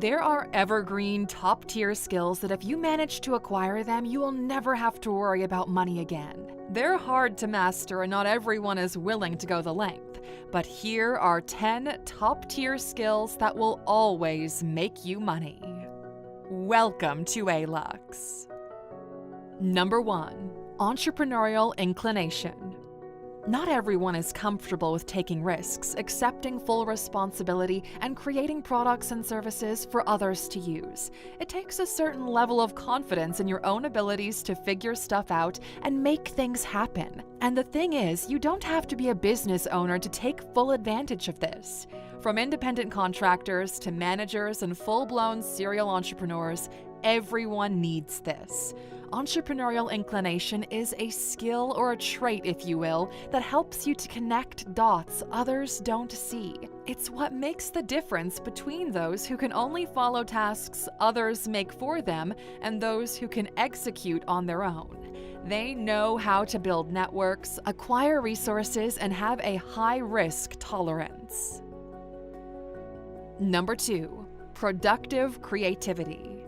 There are evergreen, top-tier skills that if you manage to acquire them, you will never have to worry about money again. They're hard to master and not everyone is willing to go the length. But here are 10 top-tier skills that will always make you money. Welcome to A-Lux. Number 1. Entrepreneurial inclination. Not everyone is comfortable with taking risks, accepting full responsibility, and creating products and services for others to use. It takes a certain level of confidence in your own abilities to figure stuff out and make things happen. And the thing is, you don't have to be a business owner to take full advantage of this. From independent contractors to managers and full-blown serial entrepreneurs, everyone needs this. Entrepreneurial inclination is a skill or a trait, if you will, that helps you to connect dots others don't see. It's what makes the difference between those who can only follow tasks others make for them and those who can execute on their own. They know how to build networks, acquire resources, and have a high-risk tolerance. Number 2. Productive creativity.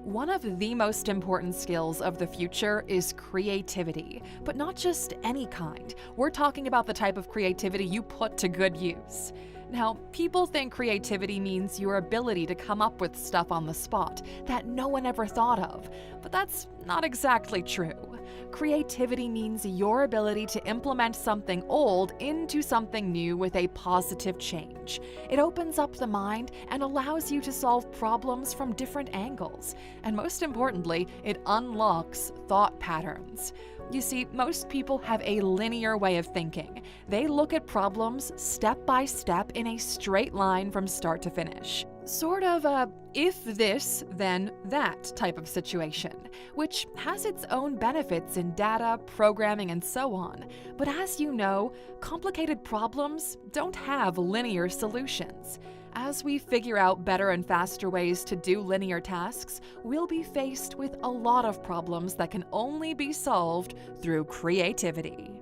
One of the most important skills of the future is creativity, but not just any kind. We're talking about the type of creativity you put to good use. Now, people think creativity means your ability to come up with stuff on the spot that no one ever thought of, but that's not exactly true. Creativity means your ability to implement something old into something new with a positive change. It opens up the mind and allows you to solve problems from different angles. And most importantly, it unlocks thought patterns. You see, most people have a linear way of thinking. They look at problems step by step in a straight line from start to finish. Sort of a if this, then that type of situation, which has its own benefits in data, programming, and so on. But as you know, complicated problems don't have linear solutions. As we figure out better and faster ways to do linear tasks, we'll be faced with a lot of problems that can only be solved through creativity.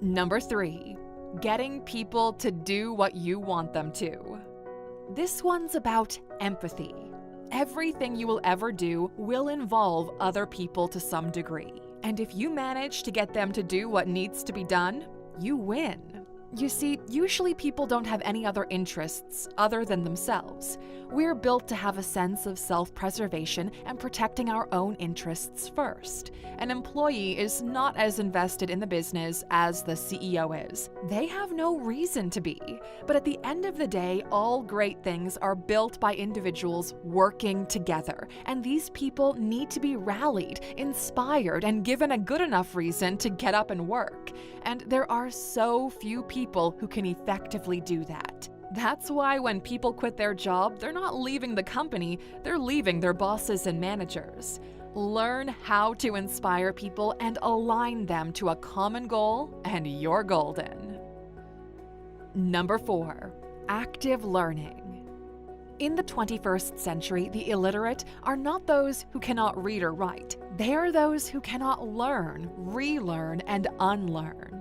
Number 3. Getting people to do what you want them to. This one's about empathy. Everything you will ever do will involve other people to some degree. And if you manage to get them to do what needs to be done, you win. You see, usually people don't have any other interests other than themselves. We're built to have a sense of self-preservation and protecting our own interests first. An employee is not as invested in the business as the CEO is. They have no reason to be. But at the end of the day, all great things are built by individuals working together. And these people need to be rallied, inspired, and given a good enough reason to get up and work. And there are so few people who can effectively do that. That's why when people quit their job, they're not leaving the company, they're leaving their bosses and managers. Learn how to inspire people and align them to a common goal, and you're golden. Number 4. Active learning. In the 21st century, the illiterate are not those who cannot read or write. They are those who cannot learn, relearn, and unlearn.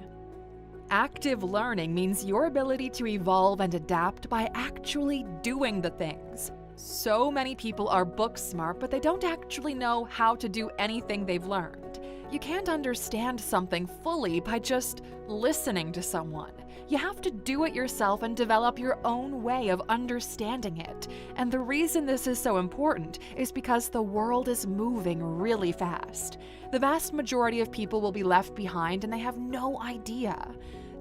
Active learning means your ability to evolve and adapt by actually doing the things. So many people are book smart, but they don't actually know how to do anything they've learned. You can't understand something fully by just listening to someone. You have to do it yourself and develop your own way of understanding it. And the reason this is so important is because the world is moving really fast. The vast majority of people will be left behind and they have no idea.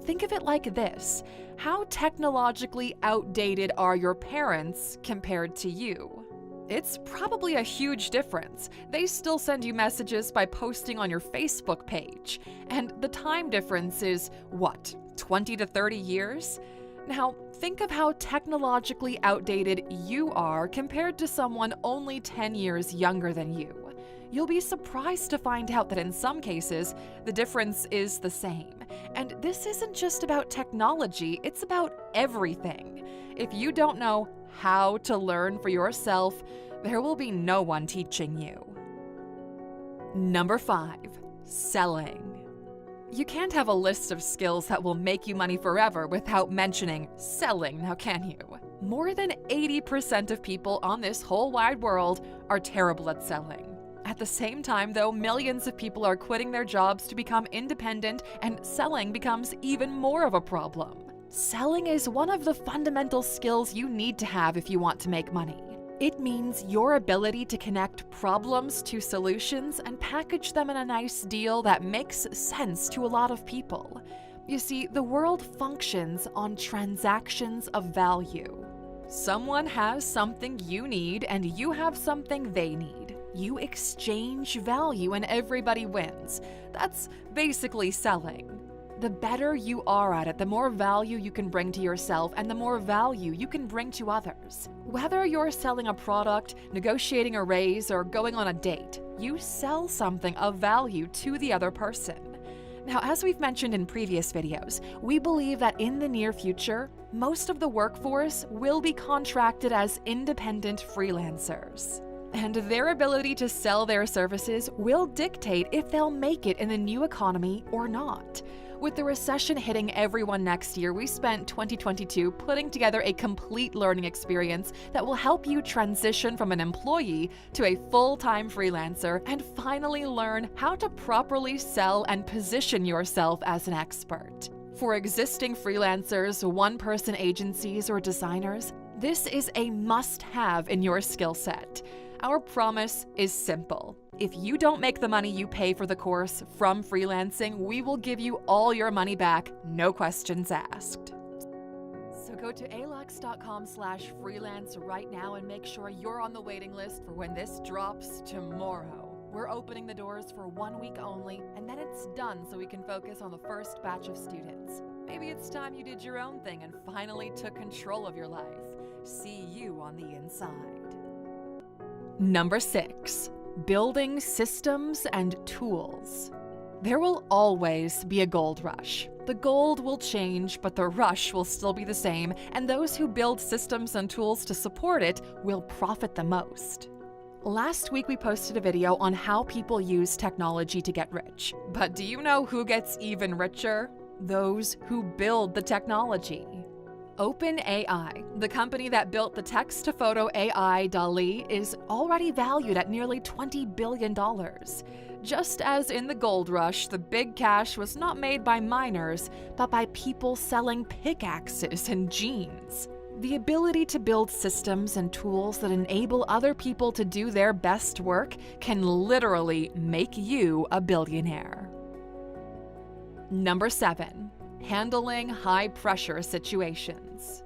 Think of it like this. How technologically outdated are your parents compared to you? It's probably a huge difference. They still send you messages by posting on your Facebook page. And the time difference is, what, 20 to 30 years? Now, think of how technologically outdated you are compared to someone only 10 years younger than you. You'll be surprised to find out that in some cases, the difference is the same. And this isn't just about technology, it's about everything. If you don't know how to learn for yourself, there will be no one teaching you. Number 5. Selling. You can't have a list of skills that will make you money forever without mentioning selling, now can you? More than 80% of people on this whole wide world are terrible at selling. At the same time, though, millions of people are quitting their jobs to become independent, and selling becomes even more of a problem. Selling is one of the fundamental skills you need to have if you want to make money. It means your ability to connect problems to solutions and package them in a nice deal that makes sense to a lot of people. You see, the world functions on transactions of value. Someone has something you need, and you have something they need. You exchange value and everybody wins. That's basically selling. The better you are at it, the more value you can bring to yourself and the more value you can bring to others. Whether you're selling a product, negotiating a raise, or going on a date, you sell something of value to the other person. Now, as we've mentioned in previous videos, we believe that in the near future, most of the workforce will be contracted as independent freelancers. And their ability to sell their services will dictate if they'll make it in the new economy or not. With the recession hitting everyone next year, we spent 2022 putting together a complete learning experience that will help you transition from an employee to a full-time freelancer and finally learn how to properly sell and position yourself as an expert. For existing freelancers, one-person agencies, or designers, this is a must-have in your skill set. Our promise is simple. If you don't make the money you pay for the course from freelancing, we will give you all your money back, no questions asked. So go to alux.com/freelance right now and make sure you're on the waiting list for when this drops tomorrow. We're opening the doors for 1 week only, and then it's done so we can focus on the first batch of students. Maybe it's time you did your own thing and finally took control of your life. See you on the inside. Number 6. Building systems and tools. There will always be a gold rush. The gold will change, but the rush will still be the same, and those who build systems and tools to support it will profit the most. Last week we posted a video on how people use technology to get rich. But do you know who gets even richer? Those who build the technology. OpenAI, the company that built the text-to-photo AI DALL-E, is already valued at nearly $20 billion. Just as in the gold rush, the big cash was not made by miners, but by people selling pickaxes and jeans. The ability to build systems and tools that enable other people to do their best work can literally make you a billionaire. Number 7. Handling high-pressure situations.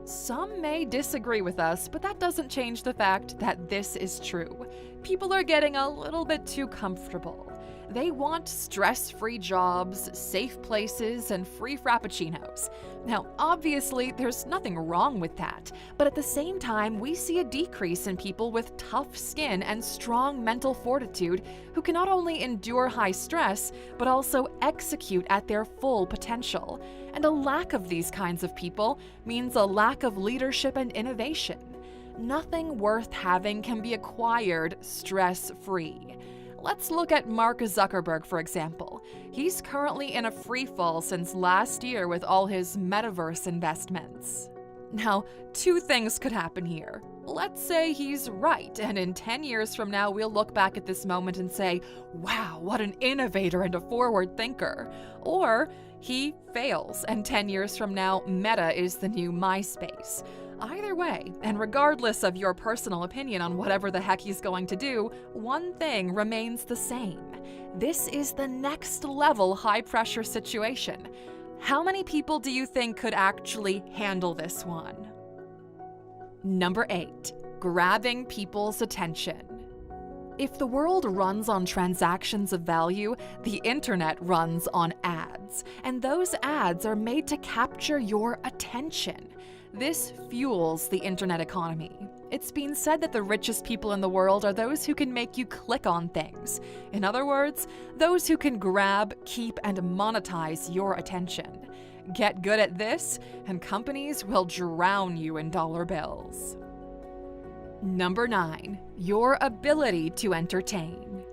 Some may disagree with us, but that doesn't change the fact that this is true. People are getting a little bit too comfortable. They want stress-free jobs, safe places, and free frappuccinos. Now, obviously, there's nothing wrong with that, but at the same time, we see a decrease in people with tough skin and strong mental fortitude who can not only endure high stress, but also execute at their full potential. And a lack of these kinds of people means a lack of leadership and innovation. Nothing worth having can be acquired stress-free. Let's look at Mark Zuckerberg, for example. He's currently in a free fall since last year with all his metaverse investments. Now, 2 things could happen here. Let's say he's right, and in 10 years from now, we'll look back at this moment and say, wow, what an innovator and a forward thinker. Or he fails, and 10 years from now, Meta is the new MySpace. Either way, and regardless of your personal opinion on whatever the heck he's going to do, one thing remains the same. This is the next level high-pressure situation. How many people do you think could actually handle this one? Number 8. Grabbing people's attention. If the world runs on transactions of value, the internet runs on ads, and those ads are made to capture your attention. This fuels the internet economy. It's been said that the richest people in the world are those who can make you click on things. In other words, those who can grab, keep, and monetize your attention. Get good at this, and companies will drown you in dollar bills. Number 9. Your ability to entertain.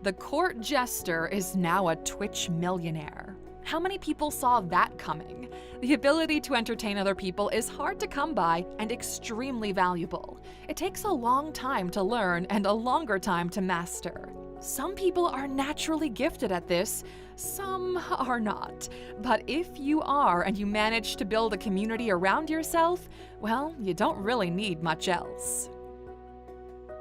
The court jester is now a Twitch millionaire. How many people saw that coming? The ability to entertain other people is hard to come by and extremely valuable. It takes a long time to learn and a longer time to master. Some people are naturally gifted at this, some are not. But if you are and you manage to build a community around yourself, well, you don't really need much else.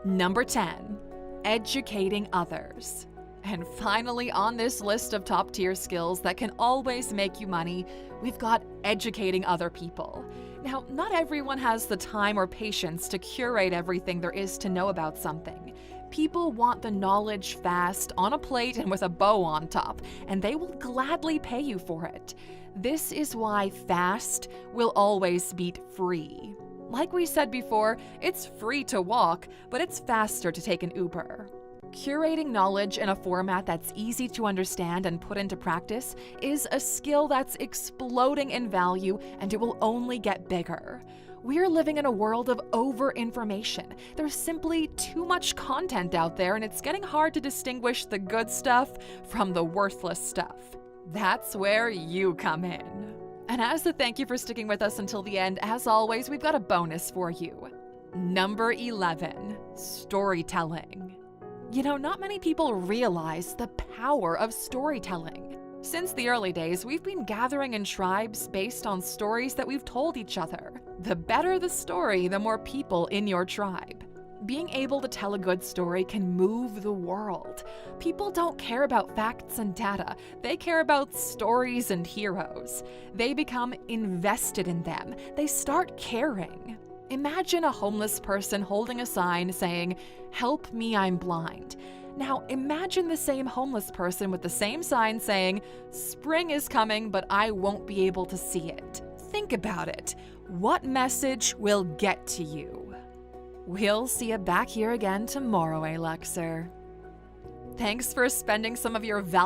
Number 10, educating others. And finally, on this list of top-tier skills that can always make you money, we've got educating other people. Now, not everyone has the time or patience to curate everything there is to know about something. People want the knowledge fast, on a plate and with a bow on top, and they will gladly pay you for it. This is why fast will always beat free. Like we said before, it's free to walk, but it's faster to take an Uber. Curating knowledge in a format that's easy to understand and put into practice is a skill that's exploding in value, and it will only get bigger. We're living in a world of over-information. There's simply too much content out there, and it's getting hard to distinguish the good stuff from the worthless stuff. That's where you come in. And as a thank you for sticking with us until the end, as always, we've got a bonus for you. Number 11, storytelling. You know, not many people realize the power of storytelling. Since the early days, we've been gathering in tribes based on stories that we've told each other. The better the story, the more people in your tribe. Being able to tell a good story can move the world. People don't care about facts and data. They care about stories and heroes. They become invested in them. They start caring. Imagine a homeless person holding a sign saying, "Help me, I'm blind." Now imagine the same homeless person with the same sign saying, "Spring is coming, but I won't be able to see it." Think about it. What message will get to you? We'll see you back here again tomorrow, Aluxer. Thanks for spending some of your valuable